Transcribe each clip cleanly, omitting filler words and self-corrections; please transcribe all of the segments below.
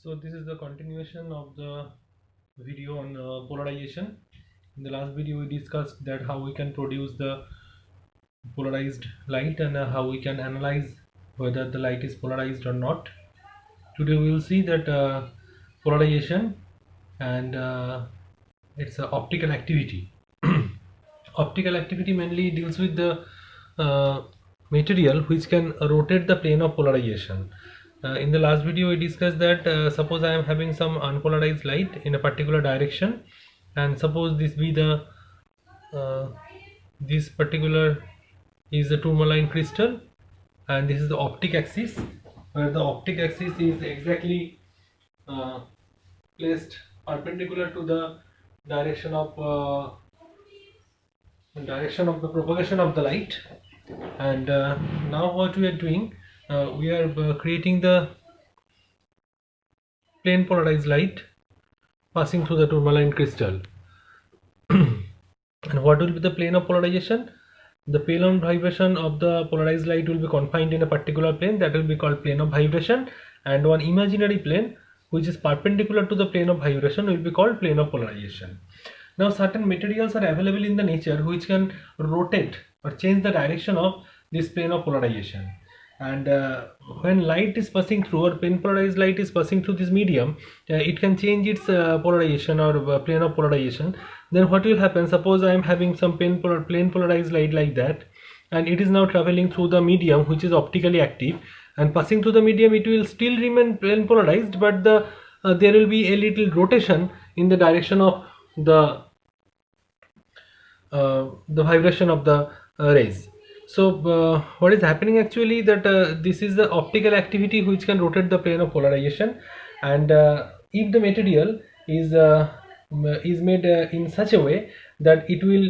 So this is the continuation of the video on polarization. In the last video we discussed that how we can produce the polarized light and how we can analyze whether the light is polarized or not. Today we will see that polarization and its optical activity. Optical activity mainly deals with the uh, material which can rotate the plane of polarization. In the last video we discussed that suppose I am having some unpolarized light in a particular direction, and suppose this be the uh, this particular is the tourmaline crystal, and this is the optic axis, where the optic axis is exactly uh, placed perpendicular to the direction of the propagation of the light. And now what we are doing, we are creating the plane polarized light passing through the tourmaline crystal. And what will be the plane of polarization? The plane of vibration of the polarized light will be confined in a particular plane, that will be called plane of vibration, and one imaginary plane which is perpendicular to the plane of vibration will be called plane of polarization. Now certain materials are available in the nature which can rotate or change the direction of this plane of polarization, and when light is passing through, or plane polarized light is passing through this medium, it can change its polarization or plane of polarization. Then what will happen, suppose I am having some plane polarized light like that, and it is now traveling through the medium which is optically active, and passing through the medium it will still remain plane polarized, but there will be a little rotation in the direction of the vibration of the rays. So what is happening actually, that this is the optical activity which can rotate the plane of polarization, and if the material is made in such a way that it will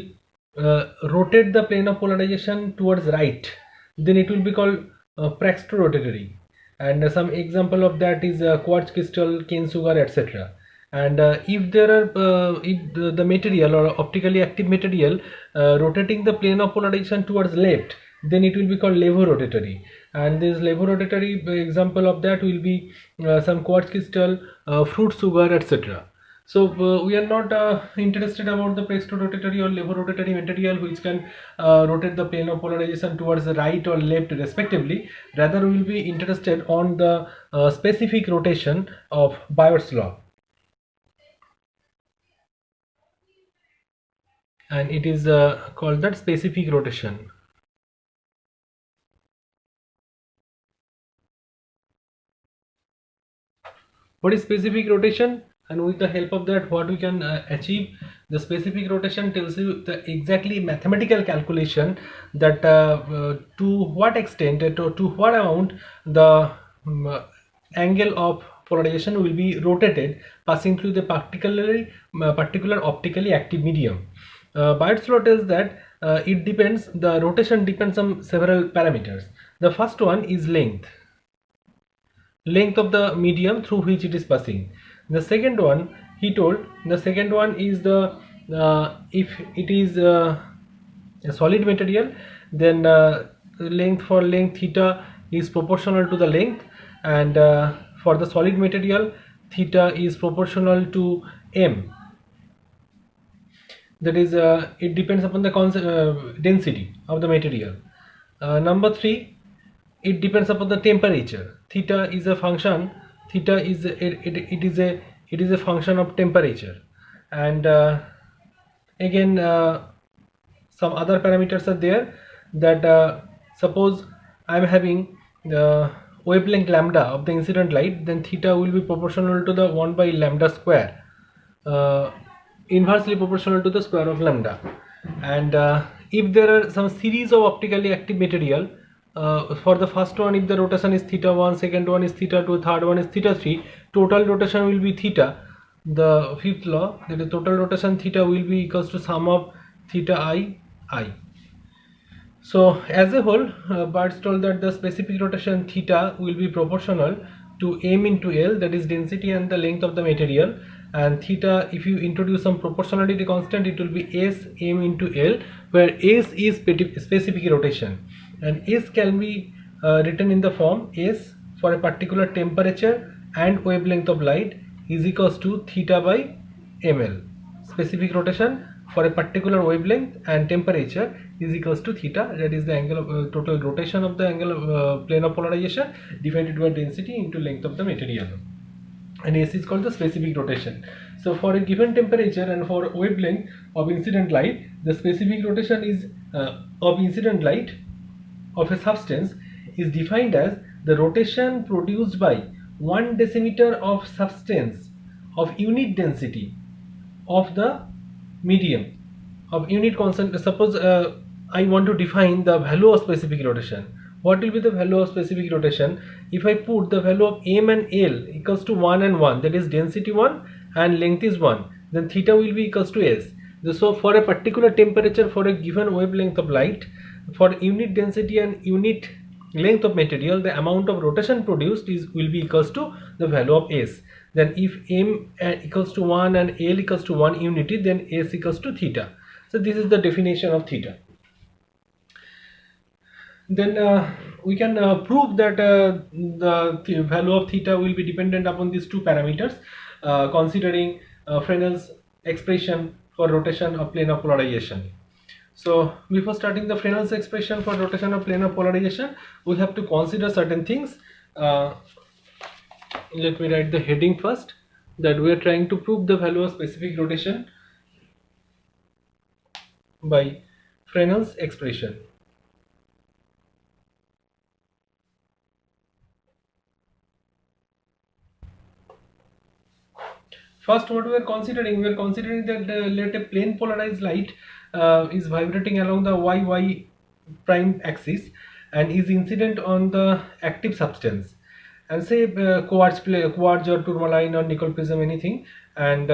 rotate the plane of polarization towards right, then it will be called praxetorotatory. And some example of that is quartz crystal, cane sugar, etc. And if there are if the material or optically active material rotating the plane of polarization towards left, then it will be called levorotatory. And this levorotatory example of that will be some quartz crystal, fruit sugar, etc. So we are not interested about the praxetorotatory or levorotatory material which can rotate the plane of polarization towards the right or left respectively. Rather we will be interested on the specific rotation of Biott's law, and it is called that specific rotation. What is specific rotation, and with the help of that what we can achieve? The specific rotation tells you the exactly mathematical calculation that to what extent, to what amount the angle of polarization will be rotated passing through the particular optically active medium. Biott's law tells that the rotation depends on several parameters. The first one is length of the medium through which it is passing. The second one, he told, the second one is the if it is a solid material, then length theta is proportional to the length, and for the solid material theta is proportional to m. That is it depends upon the density of the material. Number 3, it depends upon the temperature. Theta is a function, theta is it is a function of temperature. And again some other parameters are there, that suppose I am having the wavelength lambda of the incident light, then theta will be proportional to the 1 by lambda square, inversely proportional to the square of lambda. And if there are some series of optically active material, for the first one, if the rotation is theta 1, second one is theta 2, third one is theta 3, total rotation will be theta. The fifth law, that the total rotation theta will be equals to sum of theta I. So as a whole, Bart's told that the specific rotation theta will be proportional to m into L, that is density and the length of the material. And theta, if you introduce some proportionality constant, it will be S m into L, where S is specific rotation, and S can be written in the form S for a particular temperature and wavelength of light is equals to theta by ml. Specific rotation for a particular wavelength and temperature is equals to theta, that is the angle of total rotation of the angle of plane of polarization divided by density into length of the material, and S is called the specific rotation. So for a given temperature and for wavelength of incident light, the specific rotation is of incident light of a substance is defined as the rotation produced by 1 decimeter of substance of unit density of the medium of unit constant. Suppose I want to define the value of specific rotation. What will be the value of specific rotation? If I put the value of m and l equals to 1 and 1, that is density 1 and length is 1, then theta will be equals to s. So for a particular temperature, for a given wavelength of light, for unit density and unit length of material, the amount of rotation produced will be equals to the value of s. Then if m equals to 1 and l equals to 1 unity, then s equals to theta. So this is the definition of theta. Then we can prove that the value of theta will be dependent upon these two parameters, considering Fresnel's expression for rotation of plane of polarization. So before starting the Fresnel's expression for rotation of plane of polarization, we have to consider certain things. Let me write the heading first, that we are trying to prove the value of specific rotation by Fresnel's expression. First, what we are considering that let a plane polarized light is vibrating along the y prime axis and is incident on the active substance, and say quartz or tourmaline or nickel prism, anything, and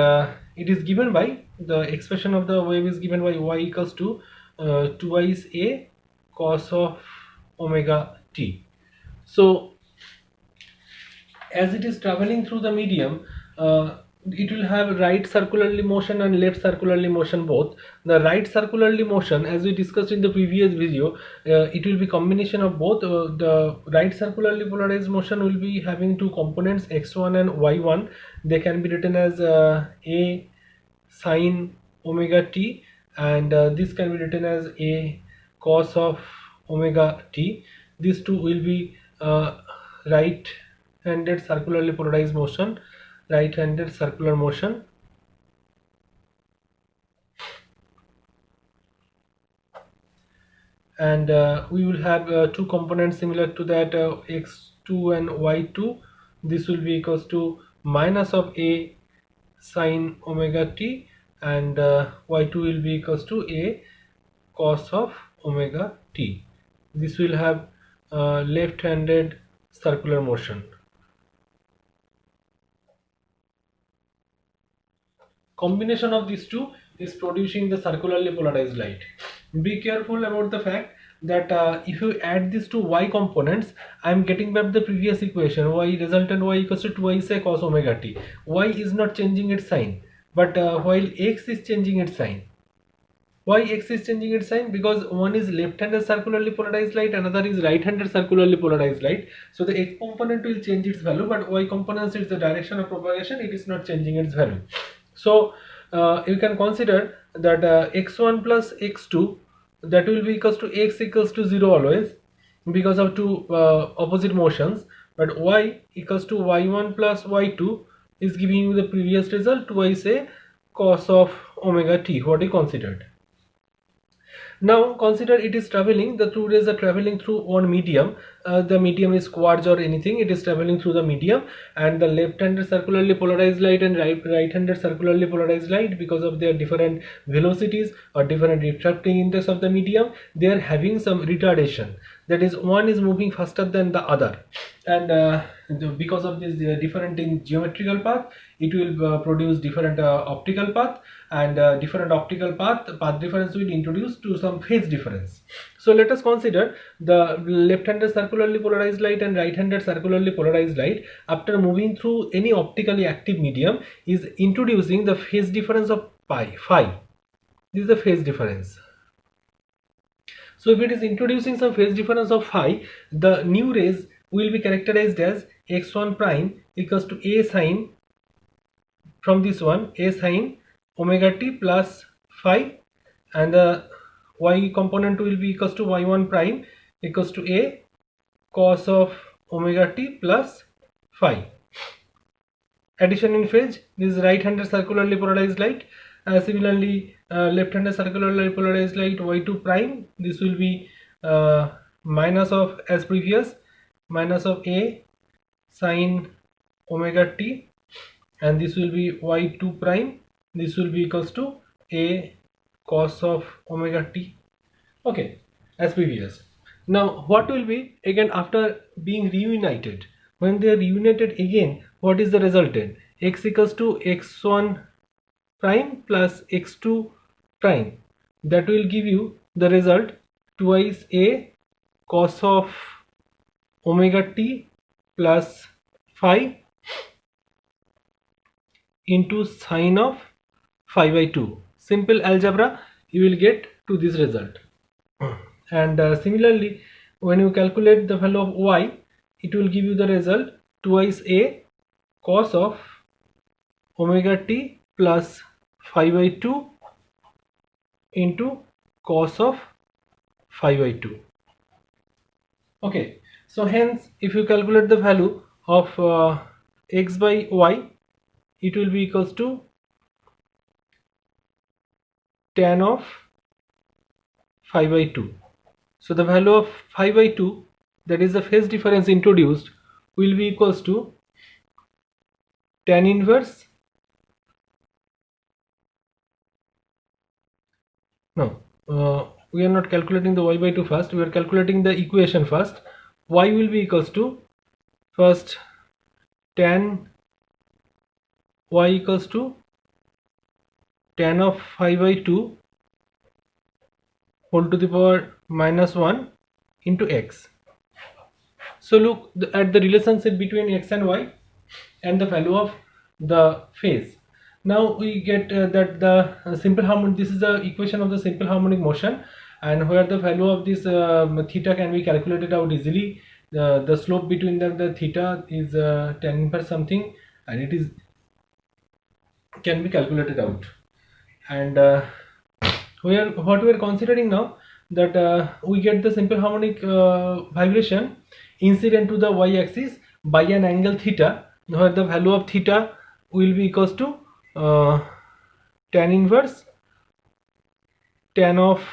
it is given by the expression of the wave is given by y equals to twice a cos of omega t. So as it is traveling through the medium, it will have right circularly motion and left circularly motion both. The right circularly motion, as we discussed in the previous video, it will be combination of both. The right circularly polarized motion will be having two components, x1 and y1. They can be written as a sine omega t, and this can be written as a cos of omega t. These two will be right-handed circularly polarized motion, right-handed circular motion, and we will have two components similar to that, x2 and y2. This will be equals to minus of a sine omega t, and y2 will be equals to a cos of omega t. This will have left-handed circular motion. Combination of these two is producing the circularly polarized light. Be careful about the fact that if you add these two y components, I am getting back the previous equation, y resultant y equals to twice a cos omega t. Y is not changing its sign, but while x is changing its sign. Why x is changing its sign? Because one is left-handed circularly polarized light, another is right-handed circularly polarized light. So the x component will change its value, but y component is the direction of propagation, it is not changing its value. So you can consider that x1 plus x2, that will be equals to x equals to 0 always, because of two opposite motions, but y equals to y1 plus y2 is giving you the previous result, twice a cos of omega t, what we considered. Now consider it is traveling, the two rays are traveling through one medium. The medium is quartz or anything, it is traveling through the medium, and the left-handed circularly polarized light and right-handed circularly polarized light, because of their different velocities or different refracting index of the medium, they are having some retardation. That is, one is moving faster than the other, and because of this different in geometrical path, it will produce different optical path, and different optical path difference will introduce to some phase difference. So let us consider the left-handed circularly polarized light and right-handed circularly polarized light, after moving through any optically active medium, is introducing the phase difference of phi. This is the phase difference. So if it is introducing some phase difference of phi, the new rays will be characterized as x1 prime equals to a sine, from this one, a sine omega t plus phi, and the y component will be equals to y1 prime equals to a cos of omega t plus phi. Addition in phase, this is right-handed circularly polarized light. Similarly, left-handed circularly polarized light y2 prime, this will be minus of, as previous, minus of a sine omega t, and this will be y2 prime, this will be equals to a cos of omega t. Okay, as previous. Now what will be again after being reunited? When they are reunited again, what is the resultant? X equals to x1 prime plus x2 prime. That will give you the result twice a cos of omega t plus phi into sine of phi by 2. Simple algebra, you will get to this result. And similarly, when you calculate the value of y, it will give you the result twice a cos of omega t plus phi by 2 into cos of phi by 2. Okay, so hence if you calculate the value of x by y, it will be equals to tan of phi by 2. So the value of phi by 2, that is the phase difference introduced, will be equals to tan inverse, no, we are not calculating the y by 2 first, we are calculating the equation first. Y will be equals to, first, tan y equals to tan of phi by 2 whole to the power minus 1 into x. So look at the relationship between x and y and the value of the phase. Now we get that the simple harmonic, this is the equation of the simple harmonic motion, and where the value of this theta can be calculated out easily. The slope between the theta is tan inverse something, and it is can be calculated out. And what we are considering now, that we get the simple harmonic vibration incident to the y-axis by an angle theta, where the value of theta will be equals to tan inverse tan of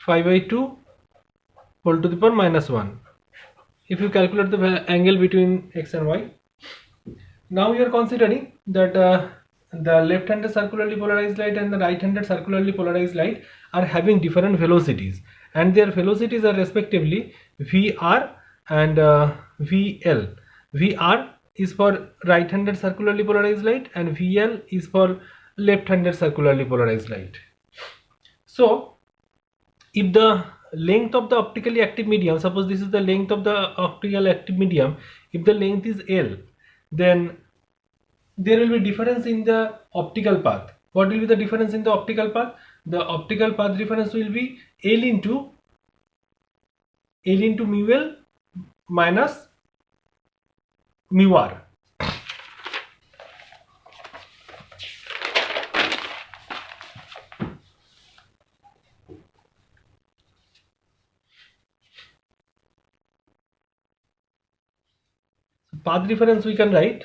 phi by 2 whole to the power minus 1. If you calculate the angle between x and y, now we are considering that the left-handed circularly polarized light and the right-handed circularly polarized light are having different velocities, and their velocities are respectively Vr and Vl. Vr is for right-handed circularly polarized light and Vl is for left-handed circularly polarized light. So if the length of the optically active medium, suppose this is the length of the optical active medium, if the length is L, then there will be difference in the optical path. What will be the difference in the optical path? The optical path difference will be L into mu L minus mu R. So path difference we can write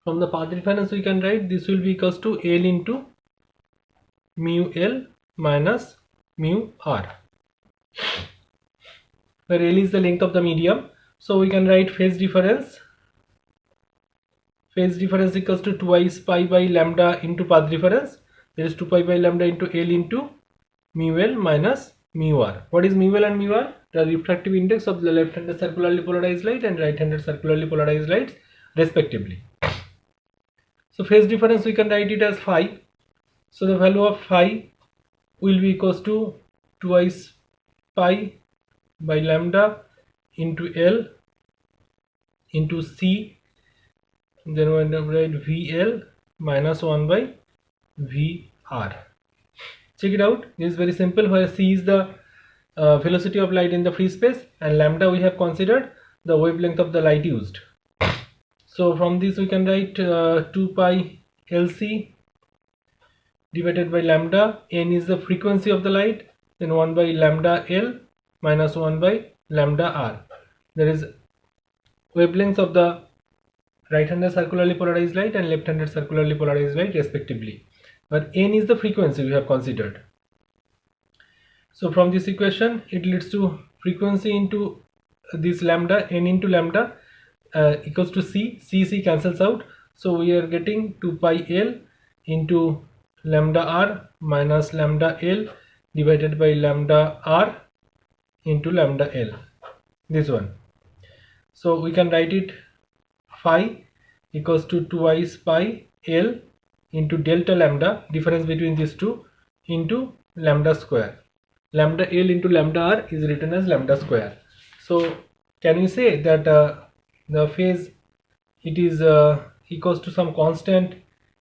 from the path difference, we can write this will be equals to L into mu L minus mu R, where L is the length of the medium. So we can write phase difference. Phase difference equals to twice pi by lambda into path difference. There is 2 pi by lambda into L into mu L minus mu R. What is mu L and mu R? The refractive index of the left-handed circularly polarized light and right-handed circularly polarized lights respectively. So phase difference we can write it as phi. So the value of phi will be equals to twice pi by lambda into L into C, then we write VL minus 1 by VR. Check it out. It is very simple, where c is the velocity of light in the free space, and lambda we have considered the wavelength of the light used. So from this we can write 2 pi lc divided by lambda. N is the frequency of the light, then 1 by lambda L minus 1 by lambda R. There is wavelengths of the right-handed circularly polarized light and left-handed circularly polarized light respectively. But N is the frequency we have considered. So from this equation it leads to frequency into this lambda, N into lambda equals to C cancels out. So we are getting 2 pi L into lambda R minus lambda L divided by lambda R into lambda L, this one. So we can write it phi equals to 2 pi L into delta lambda, difference between these two, into lambda square. Lambda L into lambda R is written as lambda square. So can we say that the phase, it is equals to some constant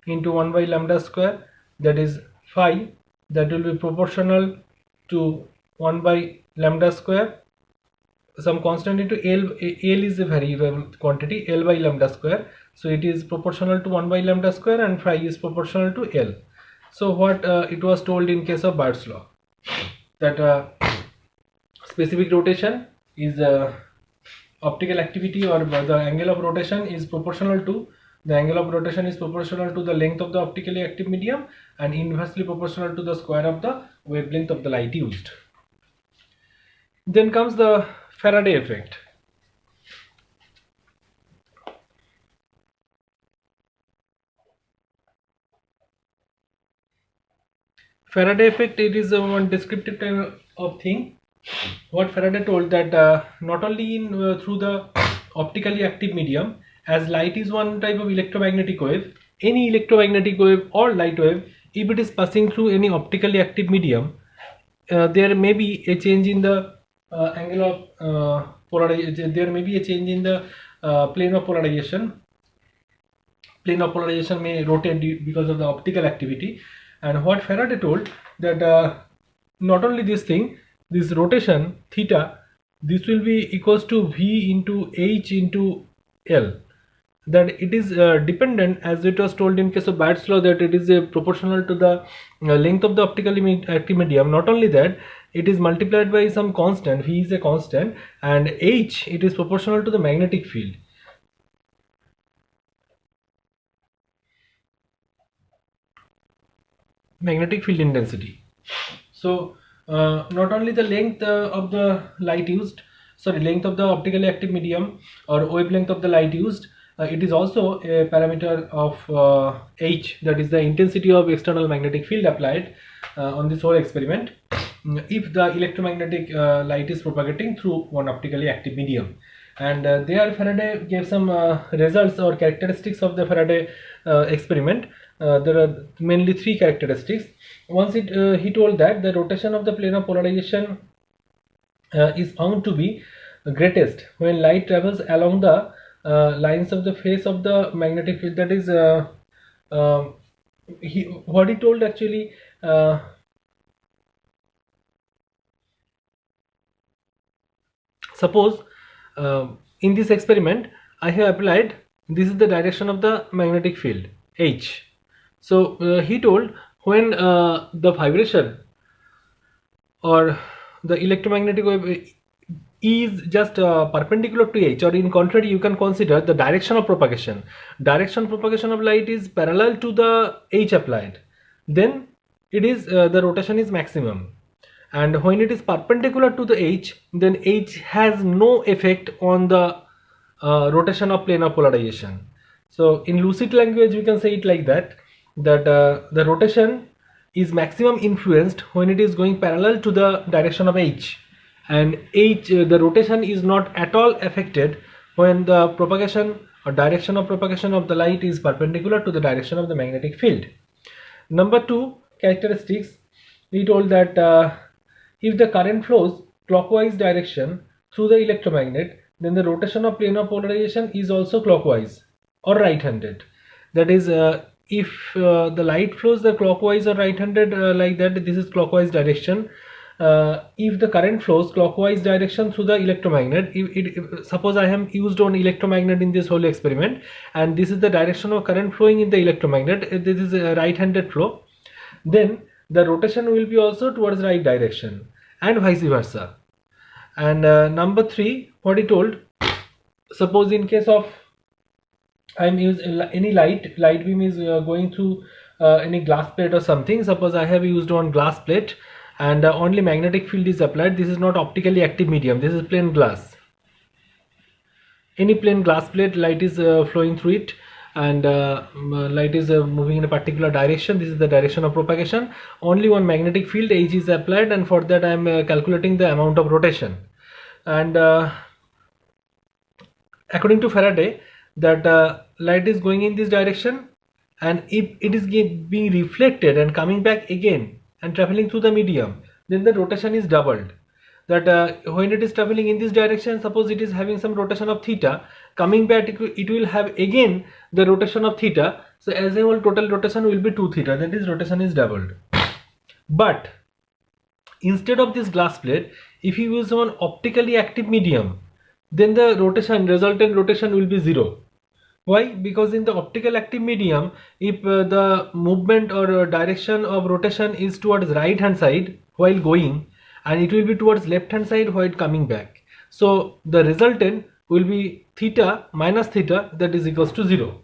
into 1 by lambda square, that is phi, that will be proportional to 1 by lambda square, some constant into L is a variable quantity, L by lambda square, so it is proportional to 1 by lambda square, and phi is proportional to L. So what it was told in case of Barre's law, that specific rotation is optical activity, or the angle of rotation is proportional to the length of the optically active medium, and inversely proportional to the square of the wavelength of the light used. Then comes the Faraday effect. Faraday effect, it is one descriptive type of thing. What Faraday told, that not only in through the optically active medium, as light is one type of electromagnetic wave, any electromagnetic wave or light wave, if it is passing through any optically active medium, there may be a change in the angle of polarization, there may be a change in the plane of polarization. Plane of polarization may rotate because of the optical activity. And what Faraday told, that not only this thing, this rotation theta, this will be equals to V into H into L, that it is dependent, as it was told in case of Barre's law, that it is proportional to the length of the optically active medium. Not only that, it is multiplied by some constant, V is a constant, and H, it is proportional to the magnetic field. Magnetic field intensity. So not only the length of the light used, length of the optically active medium or wavelength of the light used, it is also a parameter of H, that is the intensity of external magnetic field applied on this whole experiment, if the electromagnetic light is propagating through one optically active medium. And there Faraday gave some results or characteristics of the Faraday experiment. There are mainly three characteristics. Once he told that the rotation of the plane of polarization is found to be greatest when light travels along the lines of the face of the magnetic field. That is what he told actually. Suppose in this experiment I have applied, this is the direction of the magnetic field H. So he told, when the vibration or the electromagnetic wave is just perpendicular to H, or in contrary you can consider the direction of propagation. Direction of propagation of light is parallel to the H applied, then it is the rotation is maximum. And when it is perpendicular to the H, then H has no effect on the rotation of plane of polarization. So in lucid language we can say it like that, that the rotation is maximum influenced when it is going parallel to the direction of H, and the rotation is not at all affected when the propagation or direction of propagation of the light is perpendicular to the direction of the magnetic field. Number two characteristics, we told that if the current flows clockwise direction through the electromagnet, then the rotation of plane of polarization is also clockwise or right-handed. That is, if the light flows the clockwise or right-handed like that, this is clockwise direction. If the current flows clockwise direction through the electromagnet, if suppose I am used on electromagnet in this whole experiment, and this is the direction of current flowing in the electromagnet, this is a right-handed flow, then the rotation will be also towards right direction, and vice versa. And number 3, what he told, suppose in case of I'm using any light beam is going through any glass plate or something. Suppose I have used one glass plate, and only magnetic field is applied. This is not optically active medium, this is plain glass. Any plain glass plate, light is flowing through it, and light is moving in a particular direction. This is the direction of propagation. Only one magnetic field H is applied, and for that I am calculating the amount of rotation. And according to Faraday, that light is going in this direction, and if it is being reflected and coming back again and traveling through the medium, then the rotation is doubled. That when it is traveling in this direction, suppose it is having some rotation of theta, coming back it will have again the rotation of theta. So as a whole, total rotation will be 2 theta, that is rotation is doubled. But instead of this glass plate, if you use one optically active medium, then the resultant rotation will be 0. Why? Because in the optical active medium, if the movement or direction of rotation is towards right hand side while going, and it will be towards left hand side while coming back, so the resultant will be theta minus theta, that is equals to 0.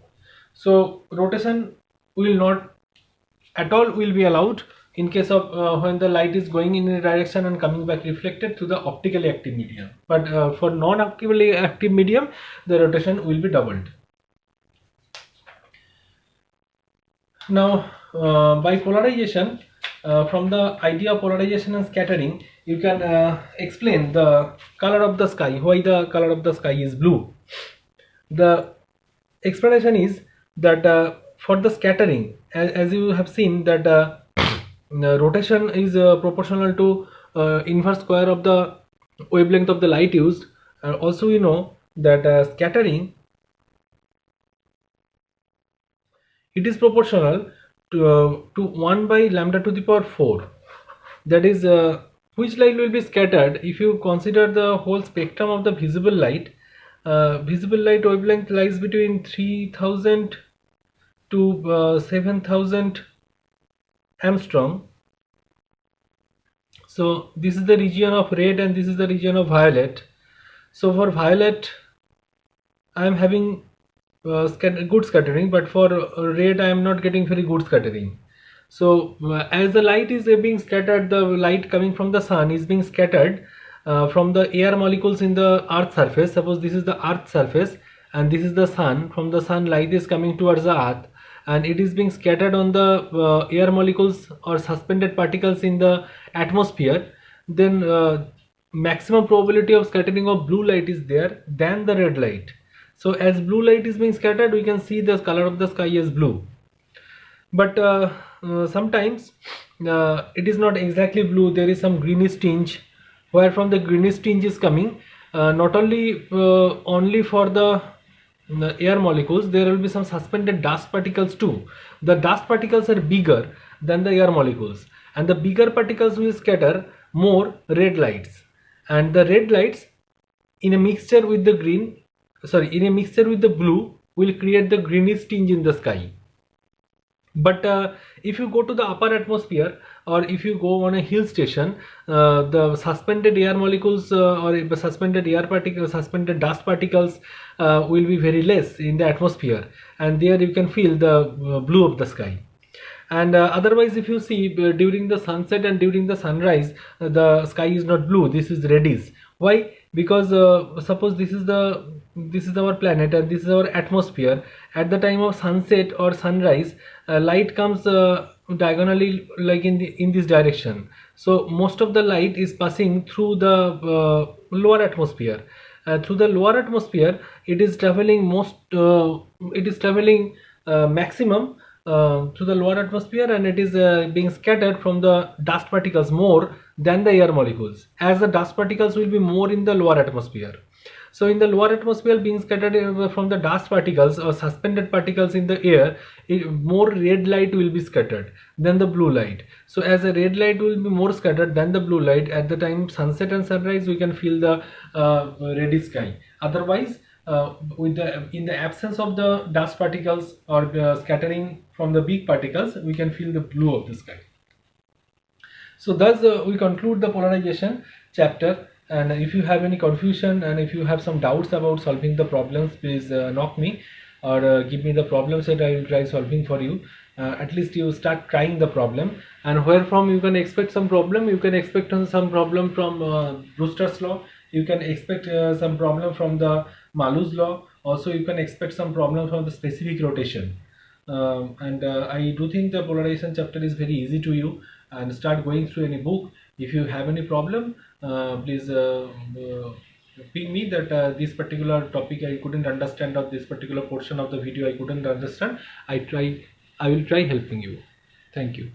So rotation will not at all will be allowed in case of when the light is going in a direction and coming back reflected through the optically active medium. But for non-optically active medium, the rotation will be doubled. Now by polarization, from the idea of polarization and scattering, you can explain the color of the sky, why the color of the sky is blue. The explanation is that for the scattering, as you have seen, that rotation is proportional to inverse square of the wavelength of the light used. Also we know that scattering, it is proportional to 1 by lambda to the power 4. That is which light will be scattered if you consider the whole spectrum of the visible light. Visible light wavelength lies between 3000 to 7000 Armstrong. So this is the region of red and this is the region of violet. So for violet I am having good scattering, but for red I am not getting very good scattering. So as the light is being scattered, the light coming from the sun is being scattered from the air molecules in the earth surface. Suppose this is the earth surface and this is the sun. From the sun, light is coming towards the earth and it is being scattered on the air molecules or suspended particles in the atmosphere. Then maximum probability of scattering of blue light is there than the red light. So as blue light is being scattered, we can see the color of the sky as blue. But sometimes it is not exactly blue, there is some greenish tinge, where from the greenish tinge is coming not only only for the air molecules, there will be some suspended dust particles too. The dust particles are bigger than the air molecules, and the bigger particles will scatter more red lights, and the red lights in a mixture with the blue will create the greenish tinge in the sky. But if you go to the upper atmosphere or if you go on a hill station, the suspended air molecules or suspended dust particles will be very less in the atmosphere, and there you can feel the blue of the sky. And otherwise, if you see during the sunset and during the sunrise, the sky is not blue, this is reddish. Why? Because suppose this is our planet and this is our atmosphere. At the time of sunset or sunrise, light comes diagonally, like in this direction. So most of the light is passing through the lower atmosphere. Through the lower atmosphere, it is traveling maximum to the lower atmosphere, and it is being scattered from the dust particles more than the air molecules, as the dust particles will be more in the lower atmosphere. So in the lower atmosphere being scattered from the dust particles or suspended particles in the air, more red light will be scattered than the blue light. So as a red light will be more scattered than the blue light, at the time sunset and sunrise we can feel the reddish sky. Otherwise, in the absence of the dust particles or scattering from the big particles, we can feel the blue of the sky. So thus we conclude the polarization chapter, and if you have any confusion and if you have some doubts about solving the problems, please knock me or give me the problems that I will try solving for you. At least you start trying the problem, and where from you can expect some problem. You can expect some problem from Brewster's law. You can expect some problem from the Malus law. Also you can expect some problem from the specific rotation. And I do think the polarization chapter is very easy to you, and start going through any book. If you have any problem, please ping me that this particular topic I couldn't understand, or this particular portion of the video I couldn't understand. I will try helping you. Thank you.